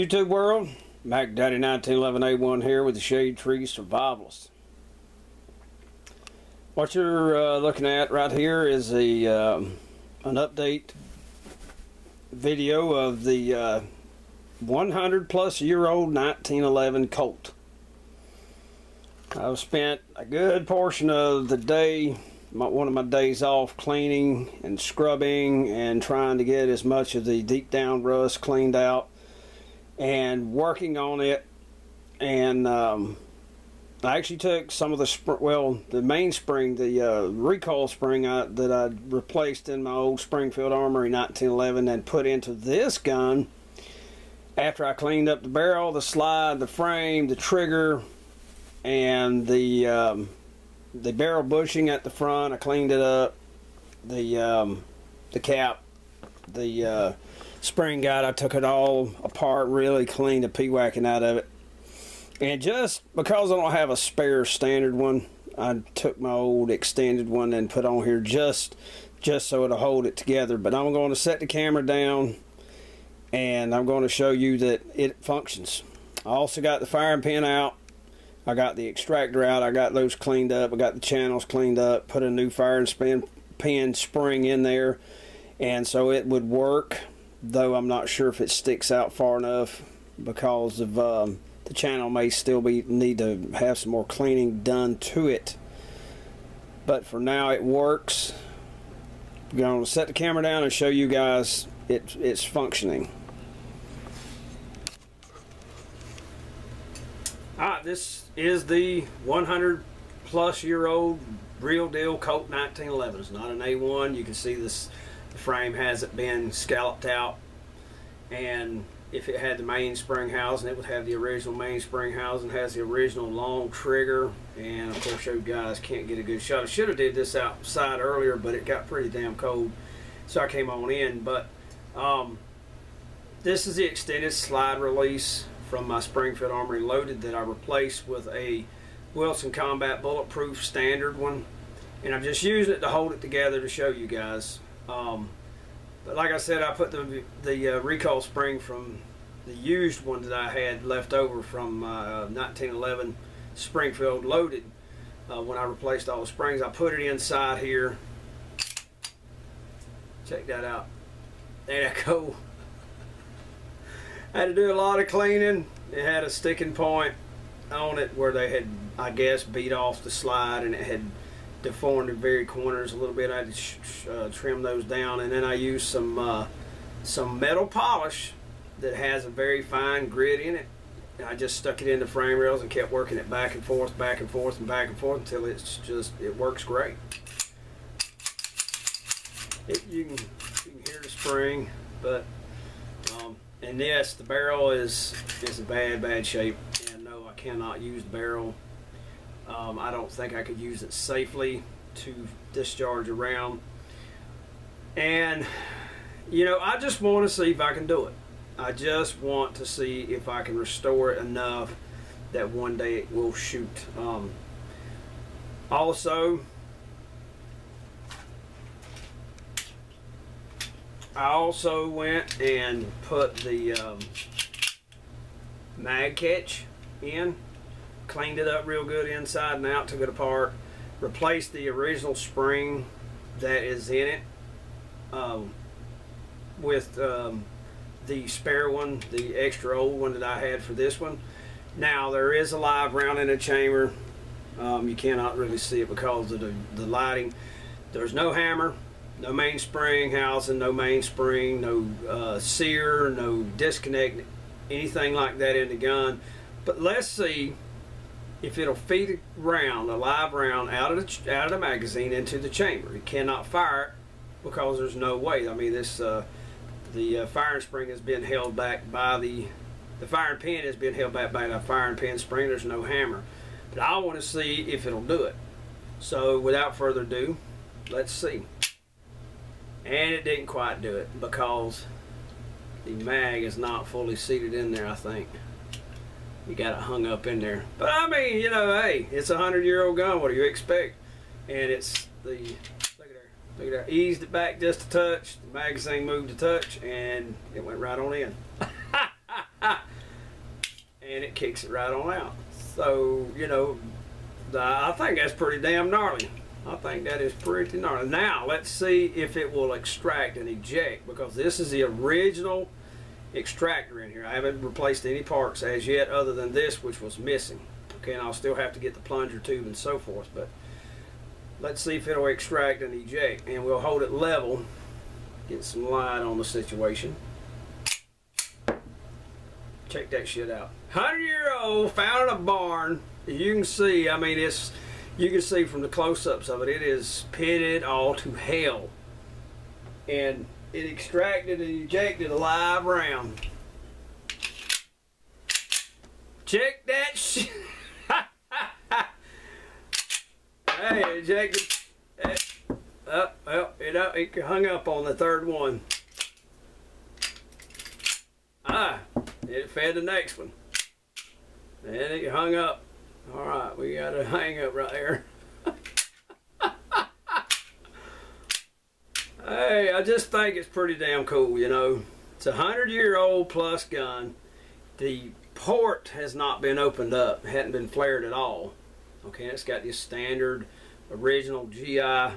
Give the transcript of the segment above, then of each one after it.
YouTube world, Mac Daddy 1911A1 here with the Shade Tree Survivalist. What you're looking at right here is an update video of the 100 plus year old 1911 Colt. I've spent a good portion of the day, one of my days off, cleaning and scrubbing and trying to get as much of the deep down rust cleaned out and working on it. And I actually took some of the main spring, the recoil spring that I replaced in my old Springfield Armory 1911 and put into this gun after I cleaned up the barrel, the slide, the frame, the trigger, and the barrel bushing at the front. I cleaned it up, the cap, the spring guide, I took it all apart, really cleaned the pee-whacking out of it. And just because I don't have a spare standard one, I took my old extended one and put on here just so it'll hold it together. But I'm going to set the camera down and I'm going to show you that it functions. I also got the firing pin out. I got the extractor out. I got those cleaned up. I got the channels cleaned up. Put a new firing pin spring in there, and so it would work. Though I'm not sure if it sticks out far enough because of the channel may still need to have some more cleaning done to it. But for now, it works. I'm going to set the camera down and show you guys it's functioning. Alright, this is the 100 plus year old real deal Colt 1911. It's not an A1. You can see this, the frame hasn't been scalloped out, and if it had the mainspring housing, it would have the original mainspring housing. Has the original long trigger, and of course you guys can't get a good shot. I should have did this outside earlier, but it got pretty damn cold, so I came on in. But this is the extended slide release from my Springfield Armory loaded that I replaced with a Wilson Combat Bulletproof standard one, and I'm just using it to hold it together to show you guys. But like I said, I put the recoil spring from the used one that I had left over from 1911 Springfield loaded. When I replaced all the springs, I put it inside here. Check that out. There you go. I had to do a lot of cleaning. It had a sticking point on it where they had, I guess, beat off the slide, and it had deformed the very corners a little bit. I had to trim those down, and then I used some metal polish that has a very fine grit in it, and I just stuck it into frame rails and kept working it back and forth, back and forth, and back and forth until it works great. You can hear the spring, but and yes, the barrel is in bad shape, and no, I cannot use the barrel. I don't think I could use it safely to discharge around, and you know, I just want to see if I can do it. I just want to see if I can restore it enough that one day it will shoot. Also, I also went and put the mag catch in, cleaned it up real good inside and out, took it apart, replaced the original spring that is in it with the spare one, the extra old one that I had for this one. Now there is a live round in the chamber. You cannot really see it because of the lighting. There's no hammer, no mainspring housing, no mainspring, no sear, no disconnect, anything like that in the gun. But let's see if it'll feed a round, a live round, out of the magazine into the chamber. It cannot fire it because there's no way. I mean, this the firing spring has been held back by the firing pin has been held back by the firing pin spring. There's no hammer, but I want to see if it'll do it. So without further ado, let's see. And it didn't quite do it because the mag is not fully seated in there. I think you got it hung up in there. But I mean, you know, hey, it's a 100-year-old gun. What do you expect? And it's the look at there, eased it back just a touch. The magazine moved a touch, and it went right on in. that kicks it right on out. So, you know, I think that's pretty damn gnarly. I think that is pretty gnarly. Now, let's see if it will extract and eject, because this is the original extractor in here. I haven't replaced any parts as yet other than this, which was missing. Okay, and I'll still have to get the plunger tube and so forth, but let's see if it'll extract and eject, and we'll hold it level, get some light on the situation. Check that shit out. 100-year-old, found in a barn. You can see, I mean, you can see from the close-ups of it, it is pitted all to hell. And it extracted and ejected a live round. Check that shit. Hey, ejected. Well, it hung up on the third one. It fed the next one. And it hung up. Alright, we got a hang up right there. Hey, I just think it's pretty damn cool, you know. It's a 100-year-old plus gun. The port has not been opened up. It hadn't been flared at all. Okay, it's got this standard original GI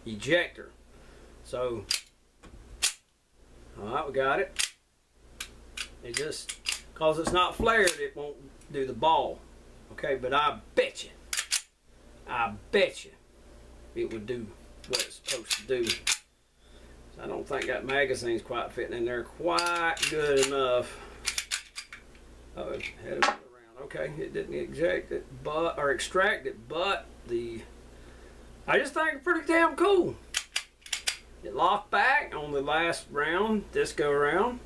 ejector. So, alright, we got it. It just, because it's not flared, it won't do the ball. Okay, but I bet you it would do what it's supposed to do. So I don't think that magazine's quite fitting in there quite good enough. Oh, it had it around. Okay, it didn't eject it, or extract it, but I just think it's pretty damn cool. It locked back on the last round, this go around.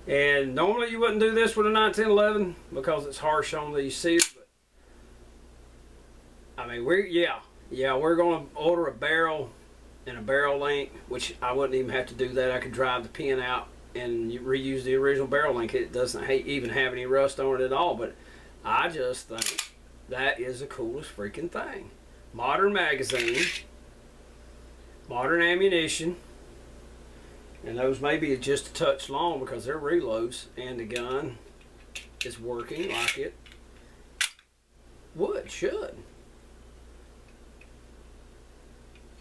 And normally you wouldn't do this with a 1911 because it's harsh on the seals. But I mean, we're going to order a barrel and a barrel link, which I wouldn't even have to do that. I could drive the pin out and reuse the original barrel link. It doesn't even have any rust on it at all. But I just think that is the coolest freaking thing. Modern magazine, modern ammunition. And those may be just a touch long because they're reloads, and the gun is working like it should.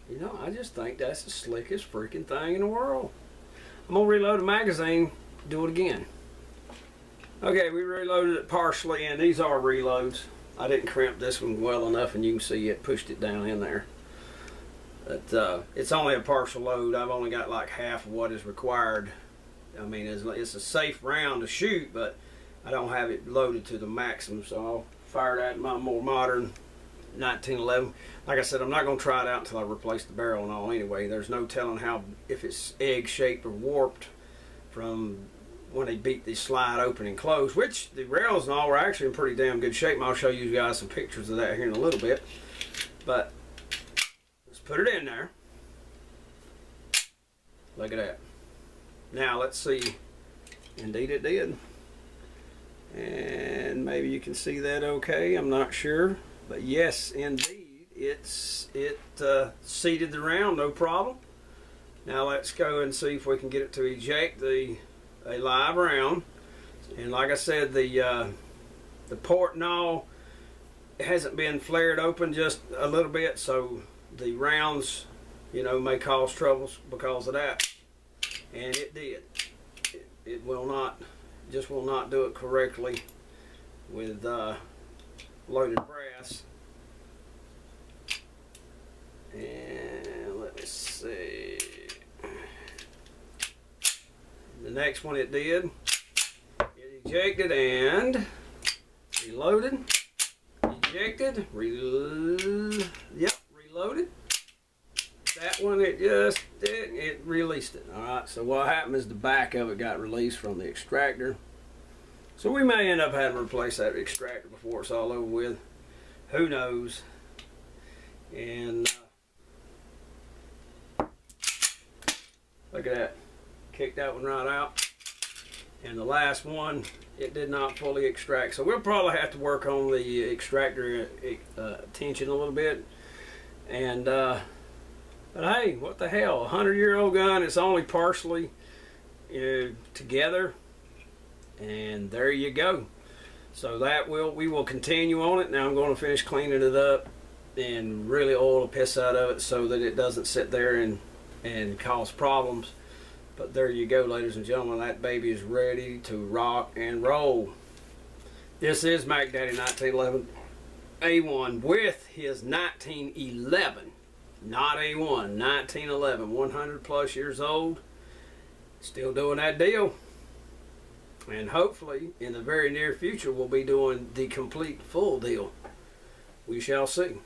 You know, I just think that's the slickest freaking thing in the world. I'm going to reload the magazine, do it again. Okay, we reloaded it partially, and these are reloads. I didn't crimp this one well enough, and you can see it pushed it down in there. But it's only a partial load. I've only got like half of what is required. I mean, it's a safe round to shoot, but I don't have it loaded to the maximum, so I'll fire that in my more modern 1911. Like I said, I'm not going to try it out until I replace the barrel and all anyway. There's no telling if it's egg-shaped or warped from when they beat the slide open and close, which the rails and all were actually in pretty damn good shape. And I'll show you guys some pictures of that here in a little bit. But put it in there. Look at that. Now let's see. Indeed it did. And maybe you can see that okay. I'm not sure. But yes, indeed, it seated the round, no problem. Now let's go and see if we can get it to eject a live round. And like I said, the port and all hasn't been flared open, just a little bit, so the rounds, you know, may cause troubles because of that. And it did. It will not, just will not do it correctly with loaded brass. And let me see. The next one it did. It ejected and reloaded. Ejected. Yep. Loaded. That one, it released it. Alright, so what happened is the back of it got released from the extractor. So we may end up having to replace that extractor before it's all over with. Who knows? And look at that. Kicked that one right out. And the last one, it did not fully extract. So we'll probably have to work on the extractor tension a little bit. And but hey, what the hell, a 100-year-old gun. It's only partially together, And there you go. So that we will continue on it. Now I'm going to finish cleaning it up and really oil the piss out of it so that it doesn't sit there and cause problems. But there you go, ladies and gentlemen, that baby is ready to rock and roll. This is Mac Daddy 1911 A1 with his 1911, not A1, 1911, 100 plus years old, still doing that deal. And hopefully in the very near future we'll be doing the complete full deal. We shall see.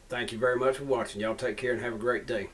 Thank you very much for watching. Y'all take care and have a great day.